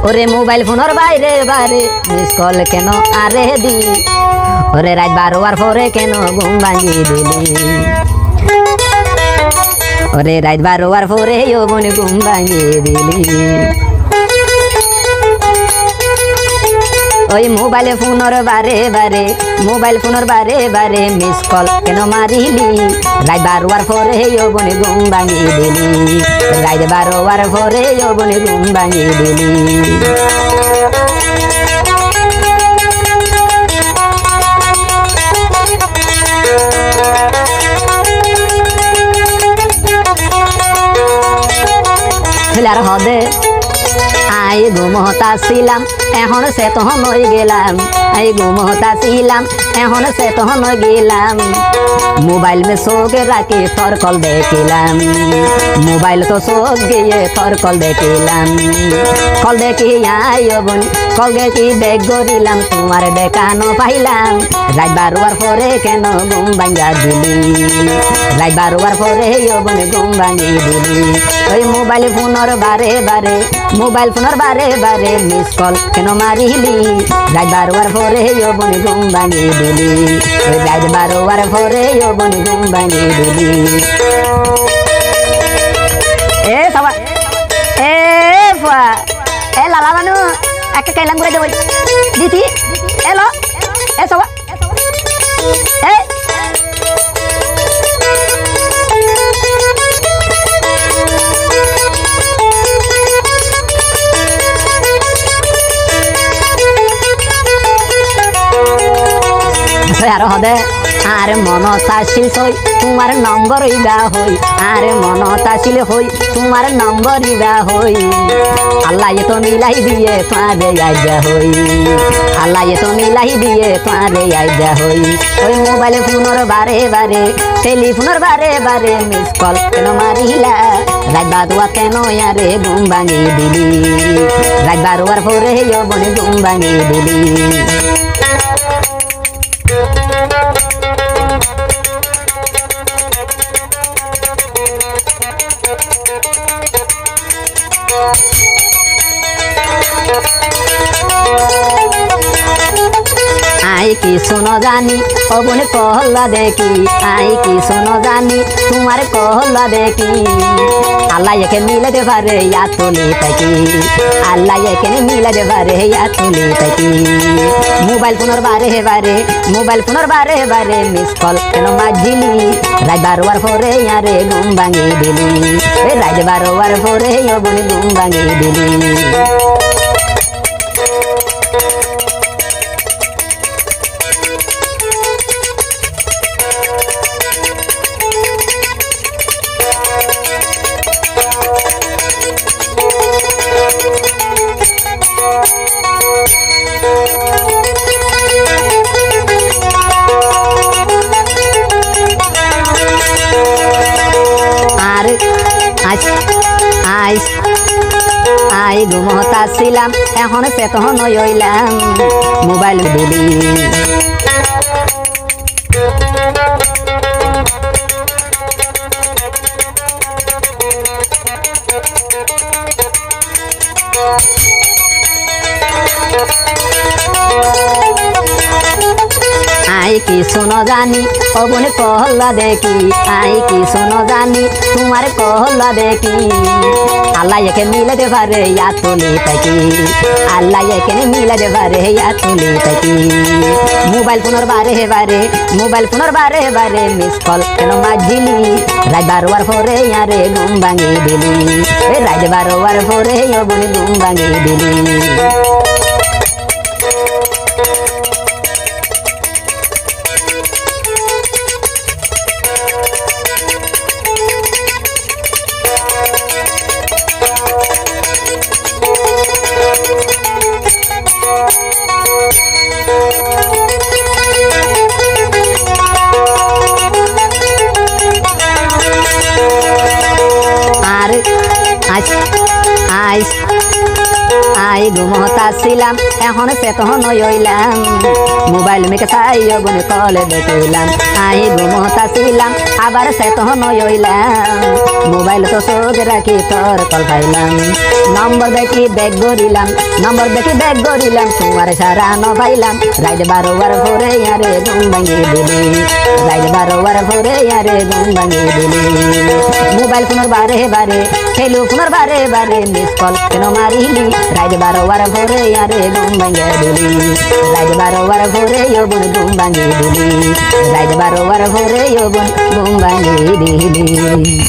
ওরে মোবাইল ফোনের বাইরে বারে মিস কল কেন আরে দি ওরে রাত 12টার পরে কেন ঘুম ভাঙিয়ে দিলি ওরে রাত 12টার পরে ও বোন ঘুম ভাঙিয়ে দিলি ওই মোবাইল ফোনের বারে বারে মোবাইল ফোনের বারে বারে মিস কল কেন মারিলি রাত 12টার পরে ও বোন ঘুম ভাঙিয়ে দিলি রাত 12টার পরে ও বোন ঘুম ভাঙিয়ে দিলি ফেলার হদে আই ঘুমতা ছিলাম এখন সে তখন হয়ে গেলাম আই ঘুমতা ছিলাম এখন সে তখন হয়ে গেলাম মোবাইল মে চোখ রাখি তোর কল দেখিলাম মোবাইল তো চোখ গিয়ে তোর কল দেখিলাম কল দেখি আই বোন কল দেখি বেগ করিলাম তোমার দেখানো পাইলাম রাত 12টার পরে কেন ঘুম ভাঙা দিলি রাত 12টার পরে বোন ঘুম ভাঙি দিলি ওই মোবাইল ফোনের বারে বারে মোবাইল ফোনের বারে বারে মিস কল কেন মারিলি রাত 12টার পরে বোন ঘুম ভাঙি দিলি ওই রাত 12টার পরে বোন ঘুম ভাঙি দিলি এ সবা এ ফুয়া এ লালা মানু একটা কাইলাম করে দেবই দিতি এলো এ সবা এ আর হদে আর মনত আসিল সই তোমার নম্বর ইবা হই আর মনত আসিল হই তোমার নম্বর ইবা হই আল্লাহ তো মিলাই দিয়ে তোমারে আইজা হই আল্লাহ তো মিলাই দিয়ে তোমারে আইজা হই ওই মোবাইল ফোনের বারে বারে টেলিফোনের বারে বারে মিস কল কেন মারিলা রাত 12টা কেন আরে ঘুম ভাঙি দিলি রাত 12টার পরে বোন ঘুম ভাঙি দিলি আই কি শোনো জানি ও বোন কহলা দেখি আই কি শোনো জানি তোমার কহলা দেখি আল্লাহ একে মিলে দে পারে ইয়া তুলি থাকি আল্লাহ একে মিলে দে পারে ইয়া তুলি থাকি মোবাইল ফোনের বারে বারে মোবাইল ফোনের বারে বারে মিস কল কেন মাঝিলি রাত 12টার পরে আরে ঘুম ভাঙি দিলি রাত 12টার পরে বোন ঘুম ভাঙি দিলি আই ঘুমতা ছিলাম এখন সে তখন হইলাম মোবাইল দিলি আই কি শোনো জানি ও বোন কহলা দেখি আই কি শোনো জানি তোমার কহলা দেখি আল্লাহ একে মিলে দে পারে ইয়া তুলি থাকি আল্লাহ একে মিলে দে পারে ইয়া তুলি থাকি মোবাইল ফোনের বারে বারে মোবাইল ফোনের বারে বারে মিস কল কেন মাঝিলি রাত 12টার পরে আরে ঘুম ভাঙি দিলি রাত 12টার পরে বোন ঘুম ভাঙি দিলি আই ঘুমতা ছিলাম এখন সে তখন হইলাম মোবাইল মেকে চাই বোন কলে দেখিলাম আই ঘুমতা ছিলাম আবার সে তখন হইলাম মোবাইল তো চোখ রাখি তোর কল পাইলাম নম্বর দেখি ব্যাগ গড়িলাম তোমার সারা ন পাইলাম রাইড 12বার ভোরে আরে ঘুম ভাঙিয়ে দিলি রাইড 12বার ভোরে আরে ঘুম ভাঙিয়ে দিলি মোবাইল ফোনের বারে বারে ফেলু ফোনের বারে বারে মিস কল কেন মারিলি রাইড 12বার ভোরে আরে ঘুম ভাঙিয়ে দিলি রাইড 12বার ভোরে বোন ঘুম ভাঙিয়ে দিলি রাইড 12বার ভোরে বোন ঘুম ভাঙিয়ে দিলি